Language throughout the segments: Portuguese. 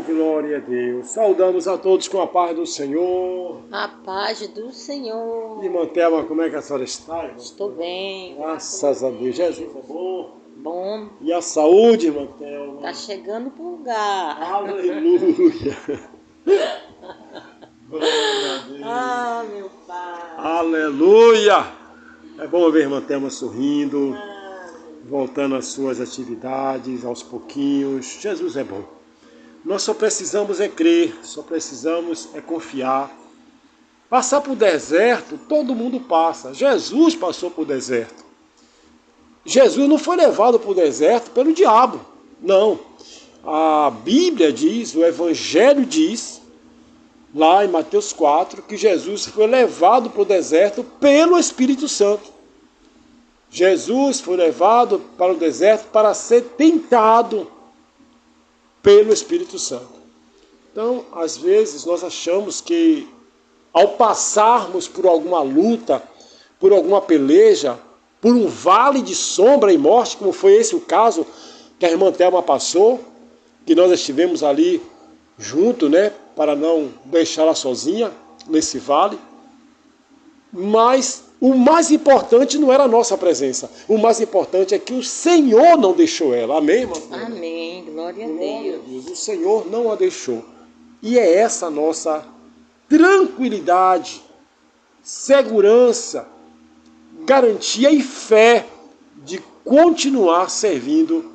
glória a Deus. Saudamos a todos com a paz do Senhor. A paz do Senhor. Irmã Thelma, como é que a senhora está, irmã? Estou bem. Graças a Deus. Jesus é bom. Bom. E a saúde, irmã Thelma? Tá chegando pro lugar. Aleluia. Glória a Deus. Ah, meu Pai. Aleluia. É bom ver a irmã Thelma sorrindo, voltando às suas atividades aos pouquinhos. Jesus é bom. Nós só precisamos é crer, só precisamos é confiar. Passar por deserto, todo mundo passa. Jesus passou por deserto. Jesus não foi levado para o deserto pelo diabo, não. A Bíblia diz, o Evangelho diz, lá em Mateus 4, que Jesus foi levado para o deserto pelo Espírito Santo. Jesus foi levado para o deserto para ser tentado pelo Espírito Santo. Então, às vezes, nós achamos que ao passarmos por alguma luta, por alguma peleja, por um vale de sombra e morte, como foi esse o caso que a irmã Thelma passou, que nós estivemos ali junto, né, para não deixá-la sozinha nesse vale. Mas o mais importante não era a nossa presença. O mais importante é que o Senhor não deixou ela. Amém, irmã? Amém. Glória a Glória a Deus. Deus. O Senhor não a deixou. E é essa a nossa tranquilidade, segurança, garantia e fé de continuar servindo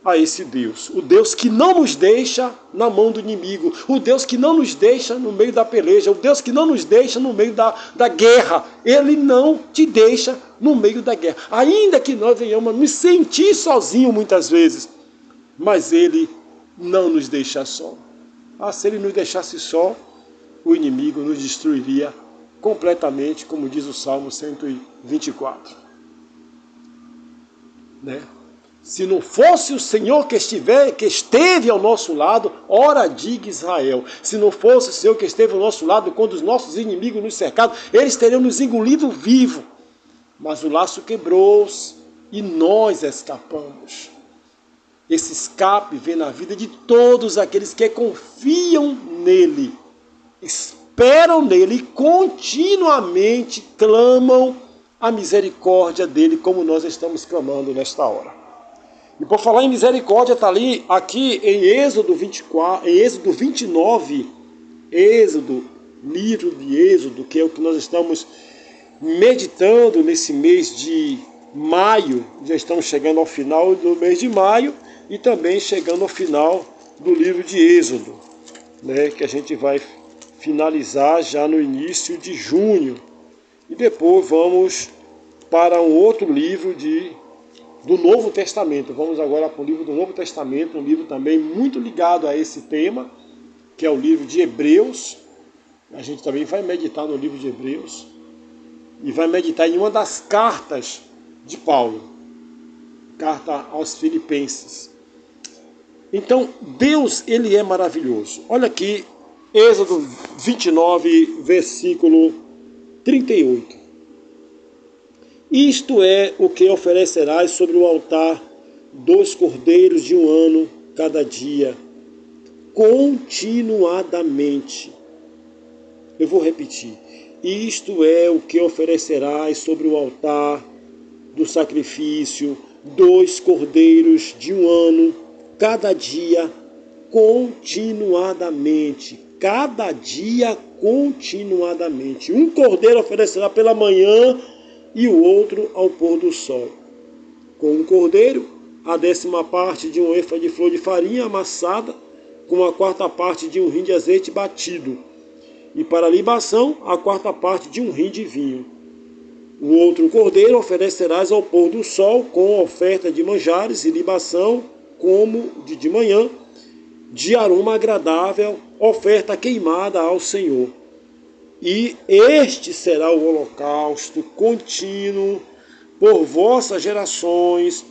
a esse Deus. O Deus que não nos deixa na mão do inimigo. O Deus que não nos deixa no meio da peleja. O Deus que não nos deixa no meio da guerra. Ele não te deixa no meio da guerra. Ainda que nós venhamos nos sentir sozinhos muitas vezes. Mas Ele não nos deixa só. Ah, se Ele nos deixasse só, o inimigo nos destruiria completamente, como diz o Salmo 124. Né? Se não fosse o Senhor que esteve ao nosso lado, ora diga Israel. Se não fosse o Senhor que esteve ao nosso lado, quando os nossos inimigos nos cercaram, eles teriam nos engolido vivo. Mas o laço quebrou-se e nós escapamos. Esse escape vem na vida de todos aqueles que confiam nele, esperam nele e continuamente clamam a misericórdia dele, como nós estamos clamando nesta hora. E por falar em misericórdia, está ali, aqui em Êxodo 24, em Êxodo 29, livro de Êxodo, que é o que nós estamos meditando nesse mês de maio. Já estamos chegando ao final do mês de maio e também chegando ao final do livro de Êxodo, né, que a gente vai finalizar já no início de junho. E depois vamos para um outro livro do Novo Testamento. Vamos agora para o livro do Novo Testamento, um livro também muito ligado a esse tema, que é o livro de Hebreus. A gente também vai meditar no livro de Hebreus e vai meditar em uma das cartas de Paulo, carta aos Filipenses. Então, Deus, ele é maravilhoso. Olha aqui, Êxodo 29, versículo 38. Isto é o que oferecerás sobre o altar, 2 cordeiros de 1 ano cada dia, continuadamente. Eu vou repetir. Isto é o que oferecerás sobre o altar do sacrifício, 2 cordeiros de 1 ano cada dia, continuadamente. Cada dia, continuadamente. Um cordeiro oferecerá pela manhã e o outro ao pôr do sol. Com um cordeiro, a 10ª parte de um êfa de flor de farinha amassada, com a 4ª parte de um rim de azeite batido, e para a libação, a 4ª parte de um rim de vinho. O outro cordeiro oferecerás ao pôr do sol, com oferta de manjares e libação, como de manhã, de aroma agradável, oferta queimada ao Senhor. E este será o holocausto contínuo por vossas gerações,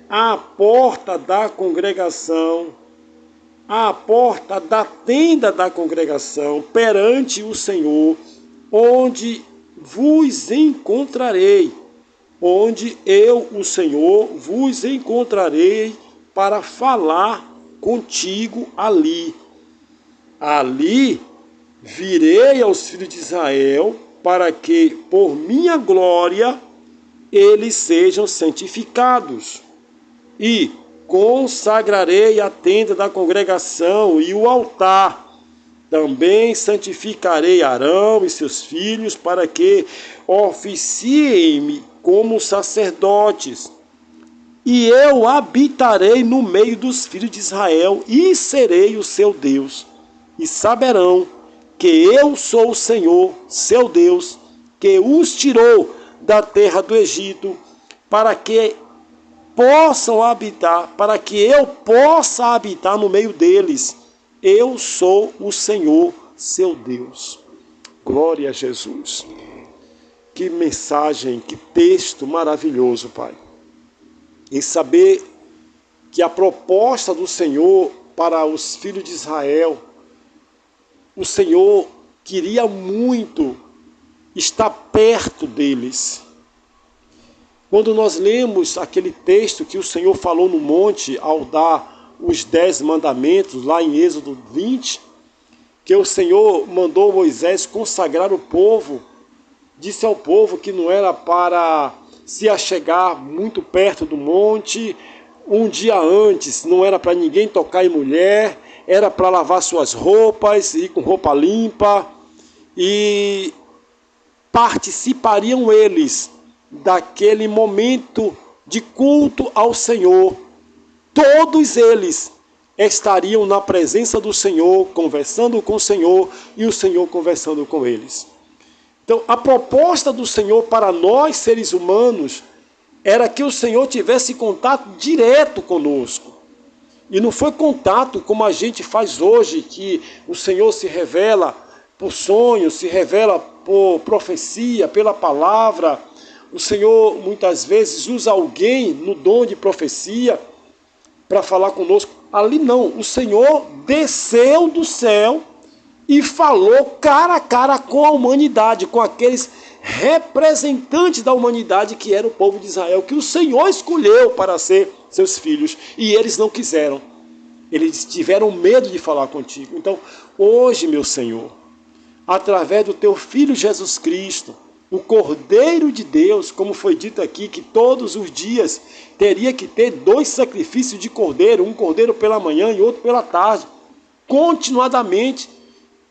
à porta da congregação, à porta da tenda da congregação, perante o Senhor, onde vos encontrarei, onde eu, o Senhor, vos encontrarei para falar contigo ali. Ali virei aos filhos de Israel para que, por minha glória, eles sejam santificados. E consagrarei a tenda da congregação e o altar. Também santificarei Arão e seus filhos para que oficiem-me como sacerdotes. E eu habitarei no meio dos filhos de Israel e serei o seu Deus. E saberão que eu sou o Senhor, seu Deus, que os tirou da terra do Egito, para que possam habitar, para que eu possa habitar no meio deles. Eu sou o Senhor, seu Deus. Glória a Jesus. Que mensagem, que texto maravilhoso, Pai. E saber que a proposta do Senhor para os filhos de Israel, o Senhor queria muito estar perto deles. Quando nós lemos aquele texto que o Senhor falou no monte ao dar os 10 mandamentos, lá em Êxodo 20, que o Senhor mandou Moisés consagrar o povo, disse ao povo que não era para se achegar muito perto do monte, um dia antes, não era para ninguém tocar em mulher, era para lavar suas roupas, ir com roupa limpa, e participariam eles daquele momento de culto ao Senhor. Todos eles estariam na presença do Senhor, conversando com o Senhor, e o Senhor conversando com eles. Então, a proposta do Senhor para nós, seres humanos, era que o Senhor tivesse contato direto conosco. E não foi contato como a gente faz hoje, que o Senhor se revela por sonhos, se revela por profecia, pela palavra. O Senhor muitas vezes usa alguém no dom de profecia para falar conosco. Ali não, o Senhor desceu do céu e falou cara a cara com a humanidade, com aqueles representantes da humanidade que era o povo de Israel, que o Senhor escolheu para ser seus filhos, e eles não quiseram. Eles tiveram medo de falar contigo. Então, hoje, meu Senhor, através do teu Filho Jesus Cristo, o Cordeiro de Deus, como foi dito aqui, que todos os dias teria que ter 2 sacrifícios de cordeiro, um cordeiro pela manhã e outro pela tarde, continuadamente,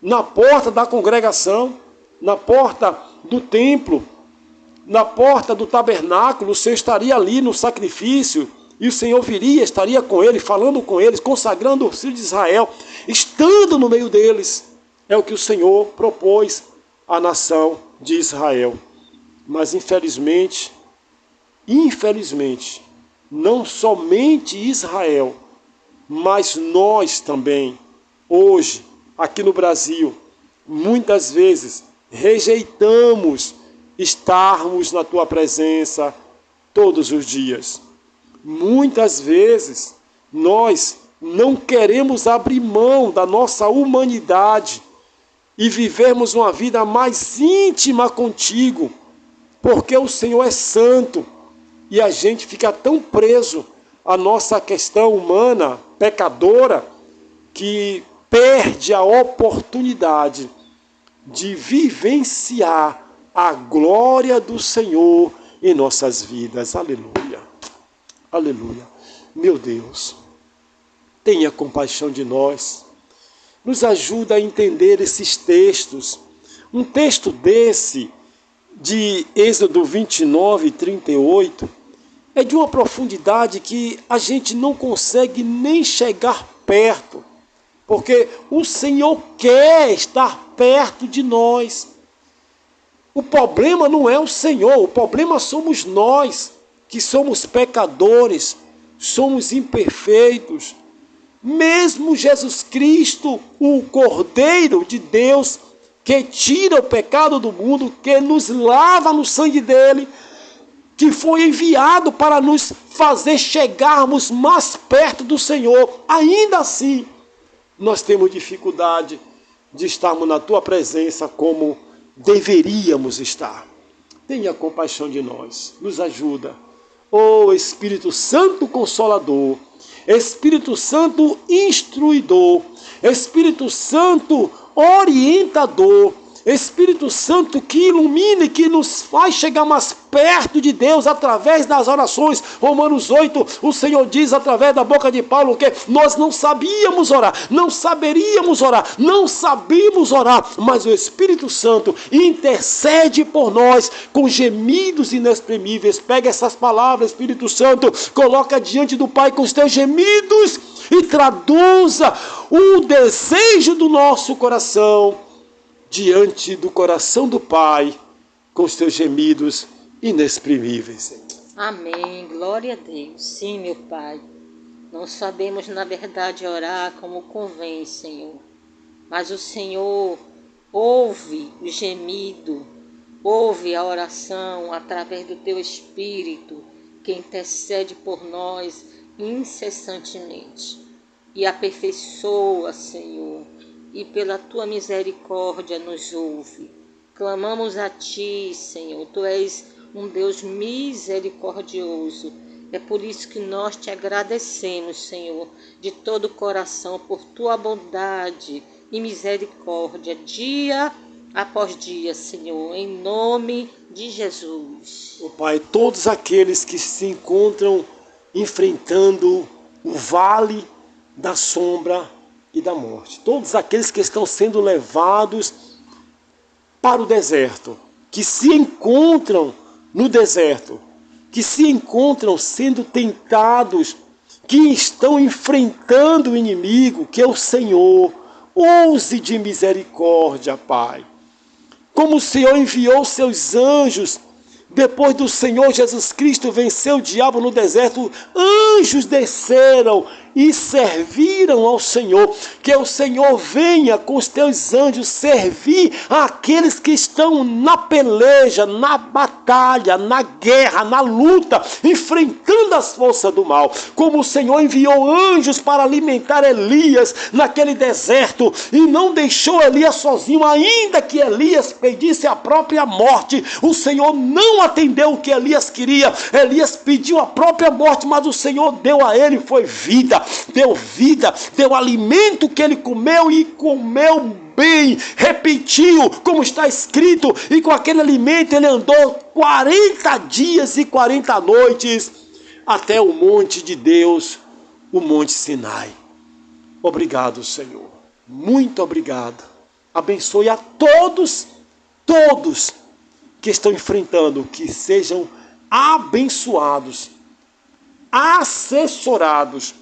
na porta da congregação, na porta do templo, na porta do tabernáculo. O Senhor estaria ali no sacrifício, e o Senhor viria, estaria com ele, falando com eles, consagrando os filhos de Israel, estando no meio deles. É o que o Senhor propôs à nação de Israel. Mas infelizmente, não somente Israel, mas nós também, hoje, aqui no Brasil, muitas vezes rejeitamos estarmos na tua presença todos os dias. Muitas vezes nós não queremos abrir mão da nossa humanidade e vivermos uma vida mais íntima contigo, porque o Senhor é santo e a gente fica tão preso à nossa questão humana, pecadora, que perde a oportunidade de vivenciar a glória do Senhor em nossas vidas. Aleluia, aleluia. Meu Deus, tenha compaixão de nós, nos ajuda a entender esses textos. Um texto desse, de Êxodo 29 e 38, é de uma profundidade que a gente não consegue nem chegar perto, porque o Senhor quer estar perto de nós. O problema não é o Senhor, o problema somos nós, que somos pecadores, somos imperfeitos. Mesmo Jesus Cristo, o Cordeiro de Deus, que tira o pecado do mundo, que nos lava no sangue dele, que foi enviado para nos fazer chegarmos mais perto do Senhor, ainda assim, nós temos dificuldade de estarmos na tua presença como deveríamos estar. Tenha compaixão de nós, nos ajuda. Ó Espírito Santo Consolador, Espírito Santo instruidor, Espírito Santo orientador, Espírito Santo que ilumina e que nos faz chegar mais perto de Deus através das orações. Romanos 8, o Senhor diz através da boca de Paulo que nós não sabíamos orar, não saberíamos orar, não sabíamos orar, mas o Espírito Santo intercede por nós com gemidos inexprimíveis. Pega essas palavras, Espírito Santo, coloca diante do Pai com os teus gemidos e traduza o desejo do nosso coração diante do coração do Pai, com os teus gemidos inexprimíveis. Amém. Glória a Deus. Sim, meu Pai. Não sabemos, na verdade, orar como convém, Senhor. Mas o Senhor ouve o gemido, ouve a oração através do Teu Espírito, que intercede por nós incessantemente. E aperfeiçoa, Senhor, e pela Tua misericórdia nos ouve. Clamamos a Ti, Senhor, Tu és um Deus misericordioso. É por isso que nós Te agradecemos, Senhor, de todo o coração, por Tua bondade e misericórdia, dia após dia, Senhor, em nome de Jesus. Oh, Pai, todos aqueles que se encontram enfrentando o vale da sombra e da morte, todos aqueles que estão sendo levados para o deserto, que se encontram no deserto, que se encontram sendo tentados, que estão enfrentando o inimigo, que é o Senhor, use de misericórdia, Pai. Como o Senhor enviou seus anjos, depois do Senhor Jesus Cristo vencer o diabo no deserto, anjos desceram e serviram ao Senhor. Que o Senhor venha com os teus anjos servir àqueles que estão na peleja, na batalha, na guerra, na luta, enfrentando as forças do mal. Como o Senhor enviou anjos para alimentar Elias naquele deserto e não deixou Elias sozinho, ainda que Elias pedisse a própria morte, o Senhor não atendeu o que Elias queria. Elias pediu a própria morte, mas o Senhor deu a ele, foi vida, deu alimento que ele comeu e comeu bem, repetiu, como está escrito, e com aquele alimento ele andou 40 dias e 40 noites até o monte de Deus, o Monte Sinai. Obrigado, Senhor, muito obrigado. Abençoe a todos que estão enfrentando, que sejam abençoados, assessorados,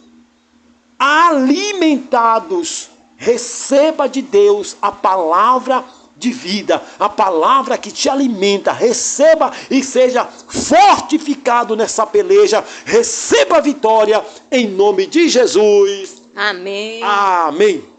alimentados. Receba de Deus a palavra de vida, a palavra que te alimenta. Receba e seja fortificado nessa peleja. Receba a vitória em nome de Jesus. Amém. Amém.